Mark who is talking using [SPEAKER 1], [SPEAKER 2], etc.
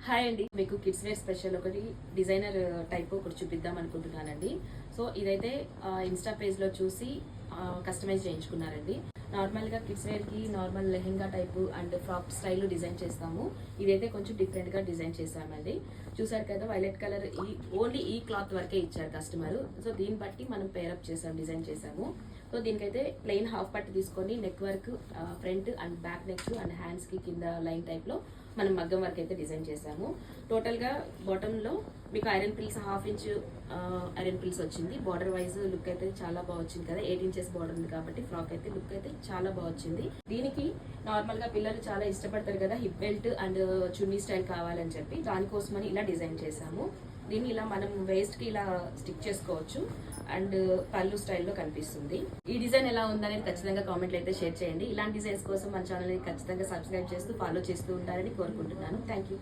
[SPEAKER 1] Hi అండి, మీకు kids wear special ఒకటి డిజైనర్ టైప్ ఒకటి చూపిద్దాం అనుకుంటున్నానండి. సో ఇదైతే ఇన్స్టా పేజ్లో చూసి కస్టమైజ్ చేయించుకున్నారండి. నార్మల్గా కిడ్స్ వేర్కి normal lehenga type and frock style design చేస్తాము. ఇదైతే కొంచెం డిఫరెంట్గా డిజైన్ చేసామండి. చూసారు కదా, వైలెట్ కలర్ ఓన్లీ ఈ క్లాత్ వరకే ఇచ్చారు కస్టమర్. సో దీన్ని బట్టి మనం పేరప్ చేసాం, డిజైన్ చేసాము. సో దీనికైతే ప్లెయిన్ హాఫ్ పట్టు తీసుకొని neck work, front and back neck and హ్యాండ్స్కి కింద లైన్ టైప్లో మనం మగ్గం వర్క్ అయితే డిజైన్ చేసాము. టోటల్గా బాటంలో మీకు iron pills 1/2 inch iron pills వచ్చింది. బార్డర్ వైజ్ లుక్ అయితే చాలా బాగా వచ్చింది కదా, 8 ఇంచెస్ బార్డర్ ఉంది కాబట్టి ఫ్రాక్ అయితే లుక్ అయితే చాలా బాగా వచ్చింది. దీనికి నార్మల్గా పిల్లలు చాలా ఇష్టపడతారు కదా, hip belt and chunni style కావాలని చెప్పి దానికోసమని ఇలా డిజైన్ చేసాము. దీన్ని ఇలా మనం వేస్ట్కి ఇలా స్టిక్ చేసుకోవచ్చు అండ్ పళ్ళు స్టైల్లో కనిపిస్తుంది. ఈ డిజైన్ ఎలా ఉందనేది ఖచ్చితంగా కామెంట్లు అయితే షేర్ చేయండి. ఇలాంటి డిజైన్స్ కోసం మన ఛానల్ని ఖచ్చితంగా సబ్స్క్రైబ్ చేస్తూ ఫాలో చేస్తూ ఉంటారని కోరుకుంటున్నాను. Thank you.